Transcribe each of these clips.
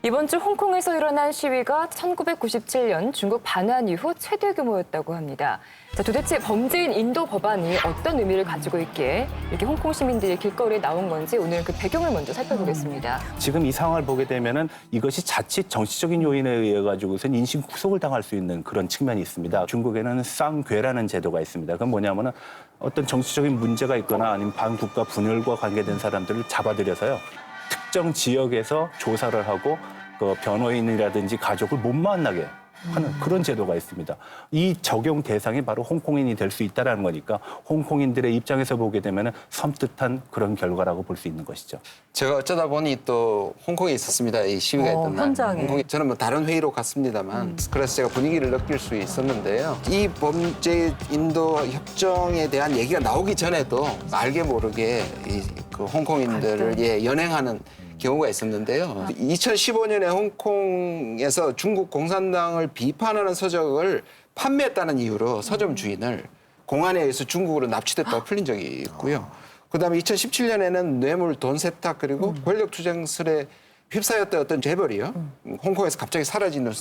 이번 주 홍콩에서 일어난 시위가 1997년 중국 반환 이후 최대 규모였다고 합니다. 자, 도대체 범죄인 인도 법안이 어떤 의미를 가지고 있기에 이렇게 홍콩 시민들이 길거리에 나온 건지 오늘 그 배경을 먼저 살펴보겠습니다. 지금 이 상황을 보게 되면은 이것이 자칫 정치적인 요인에 의해 가지고선 인신 구속을 당할 수 있는 그런 측면이 있습니다. 중국에는 쌍괴라는 제도가 있습니다. 그건 뭐냐면은 어떤 정치적인 문제가 있거나 아니면 반국가 분열과 관계된 사람들을 잡아들여서요. 특정 지역에서 조사를 하고 그 변호인이라든지 가족을 못 만나게 하는 그런 제도가 있습니다. 이 적용 대상이 바로 홍콩인이 될 수 있다는 거니까 홍콩인들의 입장에서 보게 되면 섬뜩한 그런 결과라고 볼 수 있는 것이죠. 제가 어쩌다 보니 또 홍콩에 있었습니다. 이 시위가 있던 날. 현장에. 홍콩에 저는 뭐 다른 회의로 갔습니다만 그래서 제가 분위기를 느낄 수 있었는데요. 이 범죄 인도 협정에 대한 얘기가 나오기 전에도 알게 모르게 그 홍콩인들을 연행하는 경우가 있었는데요. 2015년에 홍콩에서 중국 공산당을 비판하는 서적을 판매했다는 이유로 서점 주인을 공안에 의해서 중국으로 납치됐다가 풀린 적이 있고요. 그다음에 2017년에는 뇌물, 돈 세탁 그리고 권력 투쟁설에 휩싸였던 어떤 재벌이요. 홍콩에서 갑자기 사라지는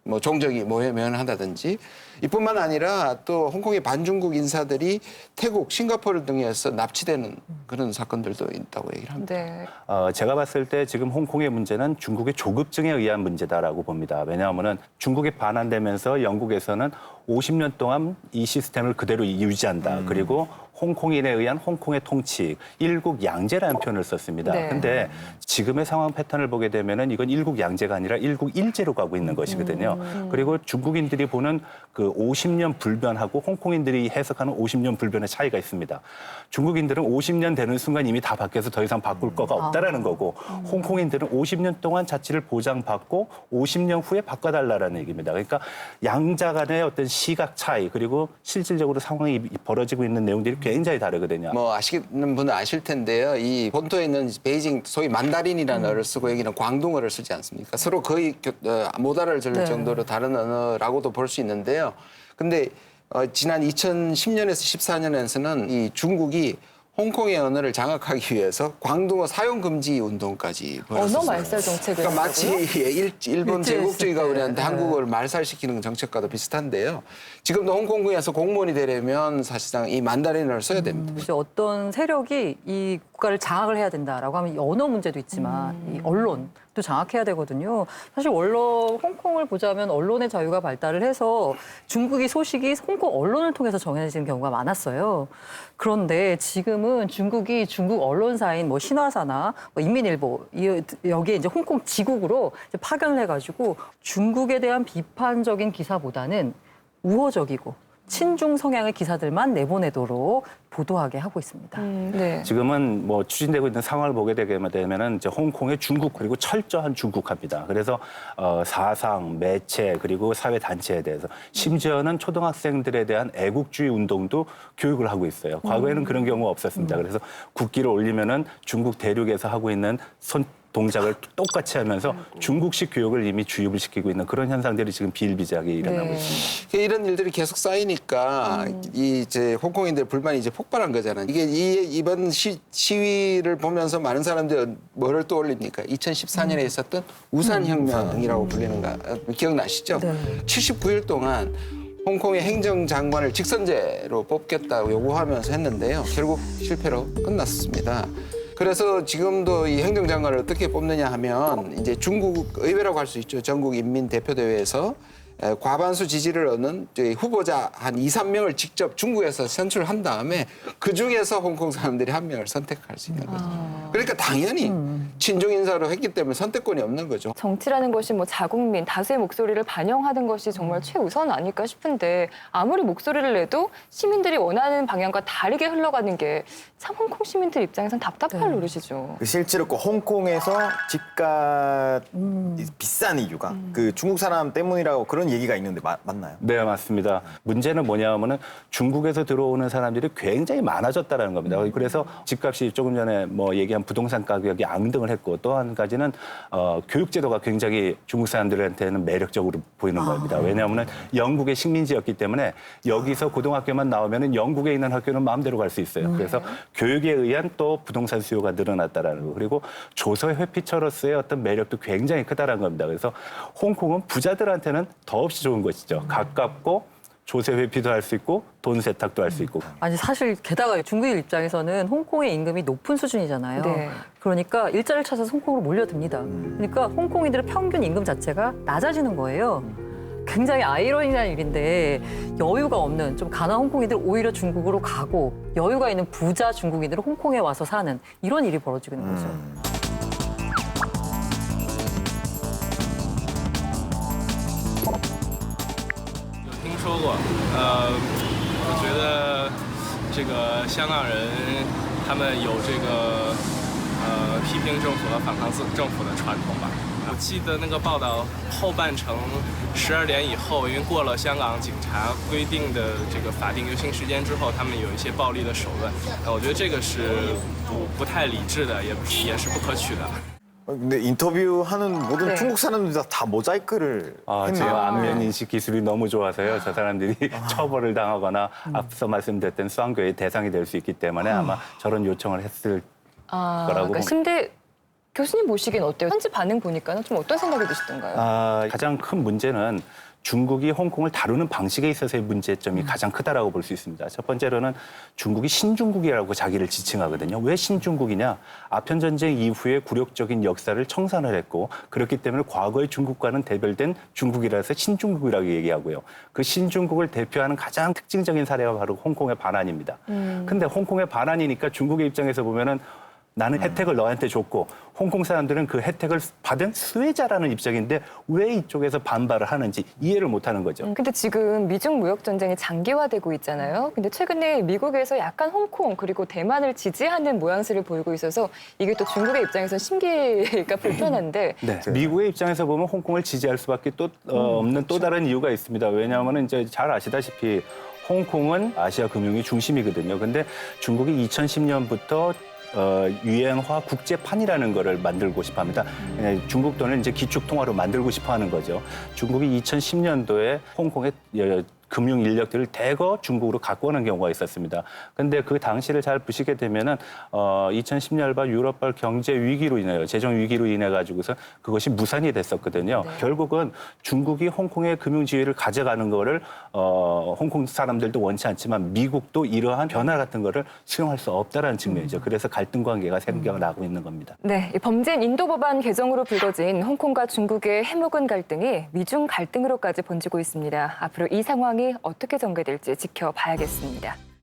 뭐 종적이 모면한다든지 이뿐만 아니라 또 홍콩의 반중국 인사들이 태국, 싱가포르 등에서 납치되는 그런 사건들도 있다고 얘기를 합니다. 네. 제가 봤을 때 지금 홍콩의 문제는 중국의 조급증에 의한 문제다라고 봅니다. 왜냐하면 중국에 반환되면서 영국에서는 50년 동안 이 시스템을 그대로 유지한다. 그리고 홍콩인에 의한 홍콩의 통치, 일국 양제라는 표현을 썼습니다. 그런데 네. 지금의 상황 패턴을 보게 되면은 이건 일국 양제가 아니라 일국 일제로 가고 있는 것이거든요. 그리고 중국인들이 보는 그 50년 불변하고 홍콩인들이 해석하는 50년 불변의 차이가 있습니다. 중국인들은 50년 되는 순간 이미 다 바뀌어서 더 이상 바꿀 거가 없다라는 거고 홍콩인들은 50년 동안 자치를 보장받고 50년 후에 바꿔달라는 얘기입니다. 그러니까 양자 간의 어떤 시각 차이 그리고 실질적으로 상황이 벌어지고 있는 내용들이 굉장히 다르거든요. 뭐 아시는 분은 아실 텐데요. 이 본토에 있는 베이징 소위 만다린이라는 언어를 쓰고 여기는 광둥어를 쓰지 않습니까? 서로 거의 못 알아들을 정도로 다른 언어라고도 볼 수 있는데요. 근데 지난 2010년에서 14년에서는 이 중국이 홍콩의 언어를 장악하기 위해서 광둥어 사용 금지 운동까지 벌였었어요. 언어 말살 정책을 그러니까 마치 일본 제국주의가 우리한테 네. 한국어를 말살시키는 정책과도 비슷한데요. 지금도 홍콩군에서 공무원이 되려면 사실상 이 만다린어를 써야 됩니다. 이제 어떤 세력이 이 국가를 장악을 해야 된다라고 하면 이 언어 문제도 있지만 이 언론도 장악해야 되거든요. 사실 원로 홍콩을 보자면 언론의 자유가 발달을 해서 중국의 소식이 홍콩 언론을 통해서 정해지는 경우가 많았어요. 그런데 지금은 중국이 중국 언론사인 뭐 신화사나 뭐 인민일보 여기에 이제 홍콩 지국으로 이제 파견을 해가지고 중국에 대한 비판적인 기사보다는 우호적이고 친중 성향의 기사들만 내보내도록 보도하게 하고 있습니다. 네. 지금은 뭐 추진되고 있는 상황을 보게 되면은 이제 홍콩의 중국 그리고 철저한 중국화입니다. 그래서 사상, 매체 그리고 사회 단체에 대해서 심지어는 초등학생들에 대한 애국주의 운동도 교육을 하고 있어요. 과거에는 그런 경우가 없었습니다. 그래서 국기를 올리면은 중국 대륙에서 하고 있는 동작을 똑같이 하면서 중국식 교육을 이미 주입을 시키고 있는 그런 현상들이 지금 비일비재하게 일어나고 있습니다. 이런 일들이 계속 쌓이니까 이제 홍콩인들 불만이 이제 폭발한 거잖아요. 이게 이번 시위를 보면서 많은 사람들이 뭐를 떠올립니까? 2014년에 있었던 우산혁명이라고 불리는 거 기억나시죠? 네. 79일 동안 홍콩의 행정장관을 직선제로 뽑겠다고 요구하면서 했는데요. 결국 실패로 끝났습니다. 그래서 지금도 이 행정장관을 어떻게 뽑느냐 하면 이제 중국 의회라고 할 수 있죠. 전국인민대표대회에서 과반수 지지를 얻는 후보자 한 2, 3명을 직접 중국에서 선출한 다음에 그중에서 홍콩 사람들이 한 명을 선택할 수 있는 거죠. 그러니까 당연히 친중 인사로 했기 때문에 선택권이 없는 거죠. 정치라는 것이 뭐 자국민, 다수의 목소리를 반영하는 것이 정말 최우선 아닐까 싶은데 아무리 목소리를 내도 시민들이 원하는 방향과 다르게 흘러가는 게 참 홍콩 시민들 입장에선 답답할 노릇이죠. 실제로 그 홍콩에서 집값이 비싼 이유가 그 중국 사람 때문이라고 그런 이런 얘기가 있는데 맞나요? 네, 맞습니다. 문제는 뭐냐면은 중국에서 들어오는 사람들이 굉장히 많아졌다라는 겁니다. 그래서 집값이 조금 전에 뭐 얘기한 부동산 가격이 앙등을 했고 또 한 가지는 교육제도가 굉장히 중국 사람들한테는 매력적으로 보이는 겁니다. 왜냐하면 영국의 식민지였기 때문에 여기서 고등학교만 나오면은 영국에 있는 학교는 마음대로 갈 수 있어요. 그래서 교육에 의한 또 부동산 수요가 늘어났다라는 거. 그리고 조서 회피처로서의 어떤 매력도 굉장히 크다라는 겁니다. 그래서 홍콩은 부자들한테는 더없이 좋은 것이죠. 가깝고 조세 회피도 할 수 있고 돈 세탁도 할 수 있고. 아니 사실 게다가 중국인 입장에서는 홍콩의 임금이 높은 수준이잖아요. 네. 그러니까 일자리를 찾아서 홍콩으로 몰려듭니다. 그러니까 홍콩인들의 평균 임금 자체가 낮아지는 거예요. 굉장히 아이러니한 일인데 여유가 없는 좀 가난한 홍콩인들 오히려 중국으로 가고 여유가 있는 부자 중국인들은 홍콩에 와서 사는 이런 일이 벌어지고 있는 거죠. 听说过，我觉得这个香港人他们有这个批评政府和反抗政府的传统吧。我记得那个报道后半程12点以后，因为过了香港警察规定的这个法定游行时间之后，他们有一些暴力的手段，我觉得这个是不太理智的，也是不可取的。 근데 인터뷰하는 모든 네. 중국 사람들 다 모자이크를 했네요. 제가 안면 인식 기술이 너무 좋아서요. 저 사람들이 처벌을 당하거나 앞서 말씀드렸던 수완교의 대상이 될 수 있기 때문에 아마 저런 요청을 했을 거라고 그러니까 봅니다. 심대 교수님 보시기엔 어때요? 현지 반응 보니까는 좀 어떤 생각이 드시던가요? 가장 큰 문제는 중국이 홍콩을 다루는 방식에 있어서의 문제점이 가장 크다라고 볼 수 있습니다. 첫 번째로는 중국이 신중국이라고 자기를 지칭하거든요. 왜 신중국이냐? 아편 전쟁 이후에 굴욕적인 역사를 청산을 했고 그렇기 때문에 과거의 중국과는 대별된 중국이라서 신중국이라고 얘기하고요. 그 신중국을 대표하는 가장 특징적인 사례가 바로 홍콩의 반환입니다. 근데 홍콩의 반환이니까 중국의 입장에서 보면은 나는 혜택을 너한테 줬고 홍콩 사람들은 그 혜택을 받은 수혜자라는 입장인데 왜 이쪽에서 반발을 하는지 이해를 못하는 거죠. 근데 지금 미중 무역 전쟁이 장기화되고 있잖아요. 근데 최근에 미국에서 약간 홍콩 그리고 대만을 지지하는 모양새를 보이고 있어서 이게 또 중국의 입장에서 심기가 불편한데 네. 미국의 입장에서 보면 홍콩을 지지할 수밖에 또 없는 또 다른 이유가 있습니다. 왜냐하면 이제 잘 아시다시피 홍콩은 아시아 금융의 중심이거든요. 근데 중국이 2010년부터 유엔화 국제판이라는 거를 만들고 싶어 합니다. 중국 돈을 이제 기축통화로 만들고 싶어 하는 거죠. 중국이 2010년도에 홍콩의 금융 인력들을 대거 중국으로 갖고 오는 경우가 있었습니다. 근데 그 당시를 잘 보시게 되면은 2010년발 유럽발 경제 위기로 인해요. 재정 위기로 인해 가지고서 그것이 무산이 됐었거든요. 네. 결국은 중국이 홍콩의 금융 지위를 가져가는 거를 홍콩 사람들도 원치 않지만 미국도 이러한 변화 같은 거를 수용할 수 없다라는 측면이죠. 그래서 갈등 관계가 생겨나고 있는 겁니다. 네, 이 범죄인 인도 법안 개정으로 불거진 홍콩과 중국의 해묵은 갈등이 미중 갈등으로까지 번지고 있습니다. 앞으로 이 상황이 어떻게 전개될지 지켜봐야겠습니다.